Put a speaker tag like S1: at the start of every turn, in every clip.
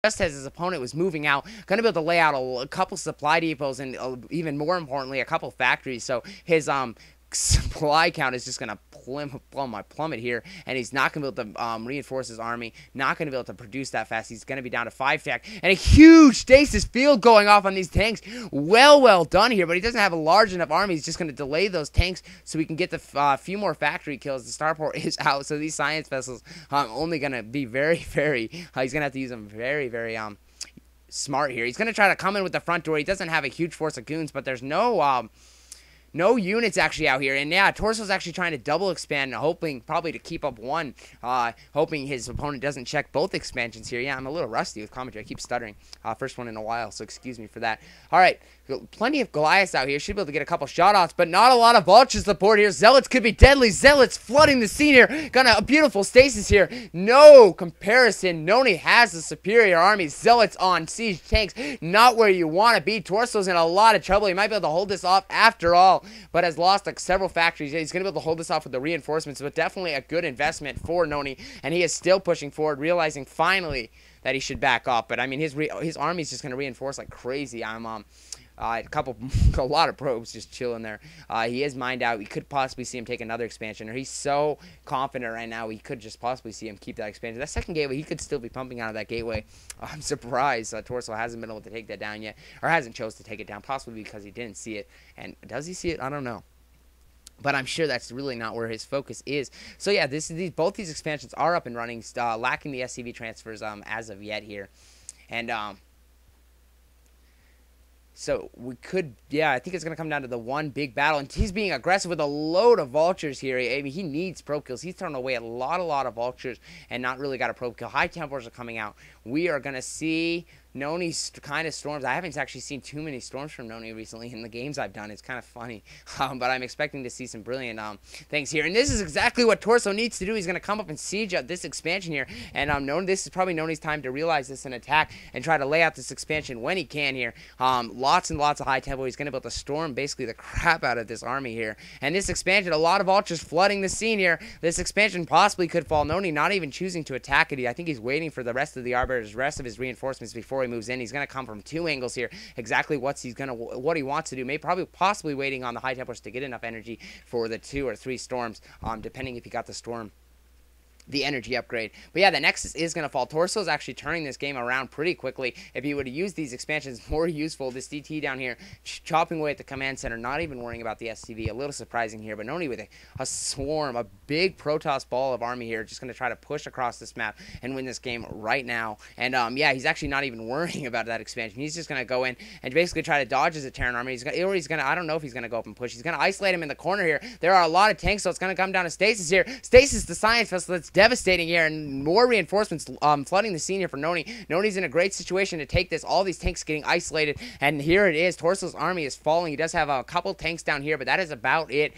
S1: just as his opponent was moving out, going to be able to lay out a couple supply depots and even more importantly, a couple factories. So his supply count is just going to plummet here, and he's not going to be able to reinforce his army, not going to be able to produce that fast. He's going to be down to 5 stack, and a huge stasis field going off on these tanks. Well done here, but he doesn't have a large enough army. He's just going to delay those tanks so we can get the few more factory kills. The starport is out, so these science vessels only going to be very, he's going to have to use them very, smart here. He's going to try to come in with the front door. He doesn't have a huge force of goons, but there's no units actually out here. And yeah, Torso's actually trying to double expand, hoping probably to keep up one, hoping his opponent doesn't check both expansions here. Yeah, I'm a little rusty with commentary. I keep stuttering. First one in a while, so excuse me for that. All right, plenty of Goliaths out here. Should be able to get a couple shot-offs, but not a lot of vulture support here. Zealots could be deadly. Zealots flooding the scene here. Got a beautiful stasis here. No comparison. Nony has the superior army. Zealots on siege tanks. Not where you want to be. Torso's in a lot of trouble. He might be able to hold this off after all, but has lost several factories. He's going to be able to hold this off with the reinforcements, but definitely a good investment for Nony, and he is still pushing forward, realizing finally that he should back up. But I mean, his army's just going to reinforce like crazy. I'm a lot of probes just chilling there. He is mined out. We could possibly see him take another expansion, or he's so confident right now we could just possibly see him keep that expansion. That second gateway, he could still be pumping out of that gateway. I'm surprised Torso hasn't been able to take that down yet, or hasn't chose to take it down, possibly because he didn't see it. And does he see it? I don't know. But I'm sure that's really not where his focus is. So yeah, both these expansions are up and running, lacking the SCV transfers as of yet here. And so we could, yeah, I think it's going to come down to the one big battle. And he's being aggressive with a load of vultures here. I mean, he needs probe kills. He's thrown away a lot of vultures and not really got a probe kill. High Templars are coming out. We are going to see Nony's kind of storms. I haven't actually seen too many storms from Nony recently in the games I've done. It's kind of funny. But I'm expecting to see some brilliant things here. And this is exactly what Torso needs to do. He's going to come up and siege up this expansion here. And this is probably Nony's time to realize this and attack and try to lay out this expansion when he can here. Lots and lots of high tempo. He's going to be able to storm basically the crap out of this army here. And this expansion, a lot of ultras flooding the scene here. This expansion possibly could fall. Nony not even choosing to attack it. I think he's waiting for the rest of the arbiters, rest of his reinforcements before he moves in. He's going to come from two angles here. Exactly what he wants to do. Possibly waiting on the high templars to get enough energy for the 2 or 3 storms, depending if he got the energy upgrade. But yeah, the Nexus is going to fall. Torso is actually turning this game around pretty quickly. If he would have used these expansions more useful, this DT down here, chopping away at the command center, not even worrying about the SCV. A little surprising here, but Nony with a swarm, a big Protoss ball of army here, just going to try to push across this map and win this game right now. And yeah, he's actually not even worrying about that expansion. He's just going to go in and basically try to dodge his Terran army. He's going to, I don't know if he's going to go up and push. He's going to isolate him in the corner here. There are a lot of tanks, so it's going to come down to Stasis here. Stasis, the science vessel, that's devastating here, and more reinforcements flooding the scene here for Nony. Nony's in a great situation to take this. All these tanks getting isolated, and here it is. Torso's army is falling. He does have a couple tanks down here, but that is about it.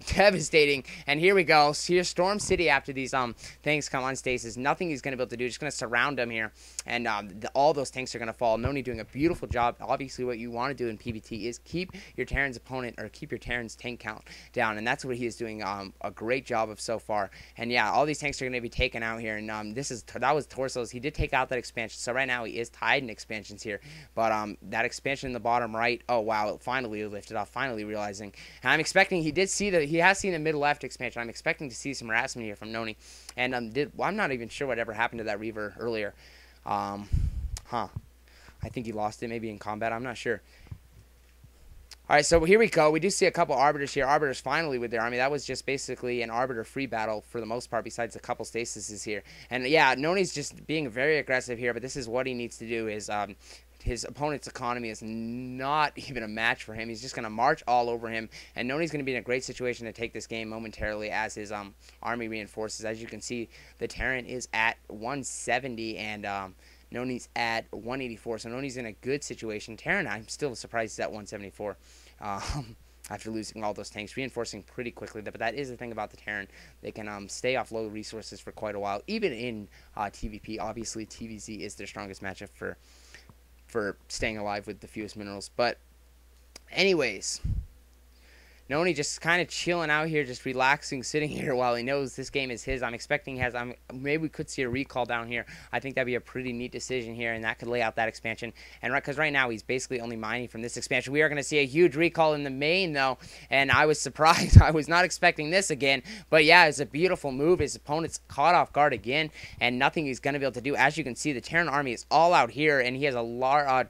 S1: Devastating. And here we go. Here's Storm City after these things come on Stasis. Nothing he's going to be able to do. Just going to surround him here, and all those tanks are going to fall. Nony doing a beautiful job. Obviously, what you want to do in PvT is keep your Terran's opponent, or keep your Terran's tank count down, and that's what he is doing a great job of so far. And yeah, all these tanks are going to be taken out here, and that was Torso's. He did take out that expansion, so right now he is tied in expansions here. But that expansion in the bottom right, oh wow, it finally lifted off, finally realizing. And I'm expecting, he has seen the mid left expansion. I'm expecting to see some harassment here from Nony. And I'm not even sure whatever happened to that Reaver earlier. I think he lost it maybe in combat. I'm not sure. Alright, so here we go. We do see a couple Arbiters here. Arbiters finally with their army. That was just basically an Arbiter-free battle for the most part, besides a couple Stasises here. And yeah, Nony's just being very aggressive here, but this is what he needs to do. Is his opponent's economy is not even a match for him. He's just going to march all over him, and Nony's going to be in a great situation to take this game momentarily as his army reinforces. As you can see, the Terran is at 170, and Nony's at 184, so Nony's in a good situation. Terran, I'm still surprised he's at 174 after losing all those tanks, reinforcing pretty quickly. But that is the thing about the Terran. They can stay off low resources for quite a while, even in TVP. Obviously, TVZ is their strongest matchup for staying alive with the fewest minerals. But anyways, Nony just kind of chilling out here, just relaxing, sitting here while he knows this game is his. I'm expecting maybe we could see a recall down here. I think that'd be a pretty neat decision here, and that could lay out that expansion. And because right now he's basically only mining from this expansion. We are going to see a huge recall in the main, though, and I was surprised. I was not expecting this again. But yeah, it's a beautiful move. His opponent's caught off guard again, and nothing he's going to be able to do. As you can see, the Terran army is all out here, and he has a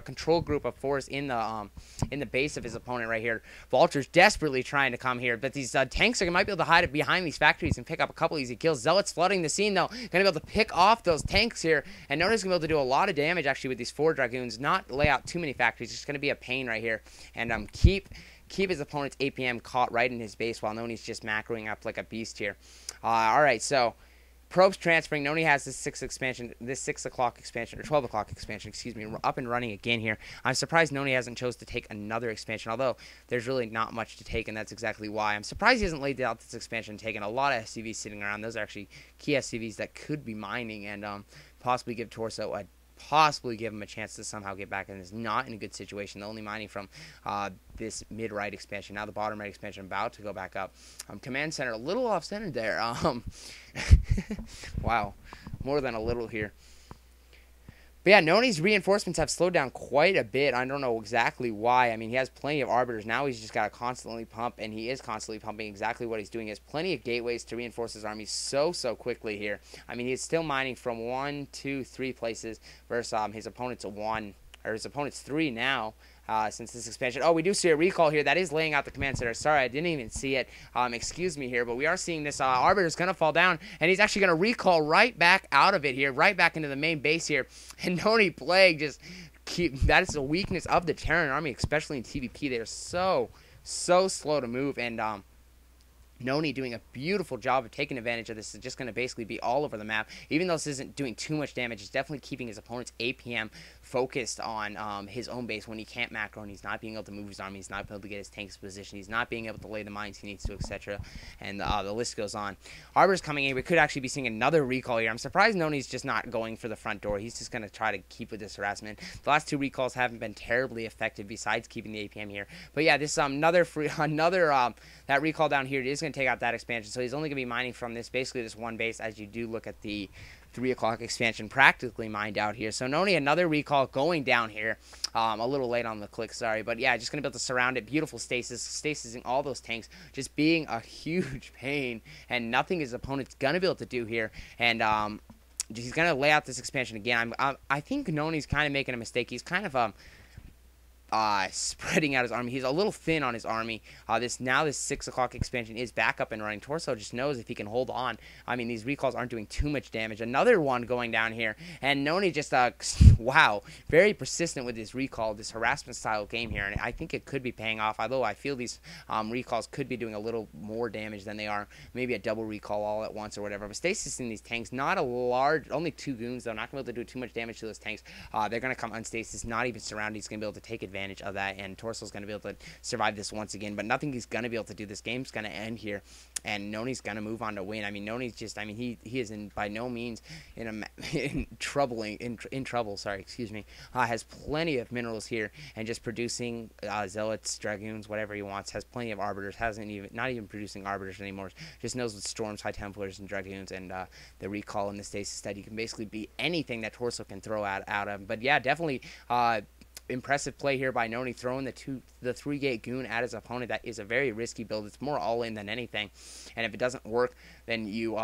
S1: control group of force in the base of his opponent right here. Vulture's desperately trying to come here, but these tanks might be able to hide it behind these factories and pick up a couple easy kills. Zealot's flooding the scene, though. Going to be able to pick off those tanks here, and Nony's going to be able to do a lot of damage, actually, with these 4 Dragoons. Not lay out too many factories. It's going to be a pain right here, and keep his opponent's APM caught right in his base while Nony's just macroing up like a beast here. All right, so Probes transferring. Nony has this 6 o'clock expansion, or 12 o'clock expansion, excuse me, up and running again here. I'm surprised Nony hasn't chose to take another expansion, although there's really not much to take, and that's exactly why. I'm surprised he hasn't laid out this expansion and taken a lot of SCVs sitting around. Those are actually key SCVs that could be mining and possibly give Torso a chance to somehow get back, and is not in a good situation. The only mining from this mid-right expansion. Now the bottom right expansion about to go back up. Command center a little off-centered there. Wow, more than a little here. But yeah, Nony's reinforcements have slowed down quite a bit. I don't know exactly why. I mean, he has plenty of arbiters. Now he's just got to constantly pump, and he is constantly pumping exactly what he's doing. He has plenty of gateways to reinforce his army so quickly here. I mean, he's still mining from 1, 2, 3 places versus his opponent's 3 now. Since this expansion. Oh, we do see a recall here. That is laying out the command center. Sorry, I didn't even see it. Excuse me here, but we are seeing this Arbiter's going to fall down, and he's actually going to recall right back out of it here, right back into the main base here. And Nony Plague just that is the weakness of the Terran army, especially in TVP. They're so slow to move, and Nony doing a beautiful job of taking advantage of this. Is just going to basically be all over the map. Even though this isn't doing too much damage, it's definitely keeping his opponent's APM focused on his own base when he can't macro, and he's not being able to move his army. He's not able to get his tanks position. He's not being able to lay the mines he needs to, etc. And the list goes on. Arbiter's coming in. We could actually be seeing another recall here. I'm surprised Nony's just not going for the front door. He's just going to try to keep with this harassment. The last 2 recalls haven't been terribly effective besides keeping the APM here. But yeah, this that recall down here is going to take out that expansion. So he's only going to be mining from basically this one base, as you do look at the 3 o'clock expansion practically mined out here. So Nony, another recall going down here. A little late on the click, sorry. But yeah, just going to be able to surround it. Beautiful stasising all those tanks. Just being a huge pain. And nothing his opponent's going to be able to do here. And he's going to lay out this expansion again. I think Nony's kind of making a mistake. He's kind of spreading out his army. He's a little thin on his army. This 6 o'clock expansion is back up and running. Torso just knows if he can hold on. I mean, these recalls aren't doing too much damage. Another one going down here, and Nony just wow, very persistent with his recall, this harassment style game here, and I think it could be paying off. Although I feel these recalls could be doing a little more damage than they are. Maybe a double recall all at once or whatever. But stasis in these tanks, not a large, only 2 goons though. Not gonna be able to do too much damage to those tanks. They're gonna come unstasis, not even surrounded. He's gonna be able to take advantage of that, and Torso's going to be able to survive this once again, but nothing he's going to be able to do. This game's going to end here, and Nony's going to move on to win. I mean, Nony's just, I mean, he is by no means in trouble, sorry, excuse me. Has plenty of minerals here, and just producing zealots, dragoons, whatever he wants. Has plenty of arbiters, not even producing arbiters anymore. Just knows with storms, high templars, and dragoons, and the recall and the stasis that he can basically be anything that Torso can throw out of him. But yeah, definitely impressive play here by Nony, throwing the 3-gate goon at his opponent. That is a very risky build. It's more all-in than anything, and if it doesn't work, then you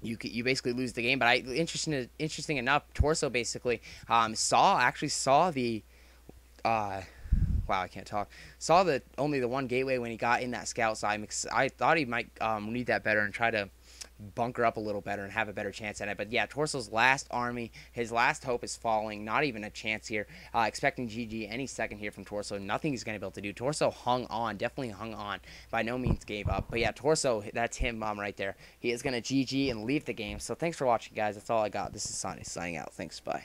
S1: basically lose the game. But interesting enough, Torso basically saw the wow, I can't talk. Saw only the 1 gateway when he got in that scout. So I thought he might read that better and try to bunker up a little better and have a better chance at it. But yeah, Torso's last army, his last hope is falling. Not even a chance here. Expecting GG any second here from Torso. Nothing he's going to be able to do. Torso hung on, definitely hung on. By no means gave up. But yeah, Torso, that's him right there. He is going to GG and leave the game. So thanks for watching, guys. That's all I got. This is Sonny signing out. Thanks, bye.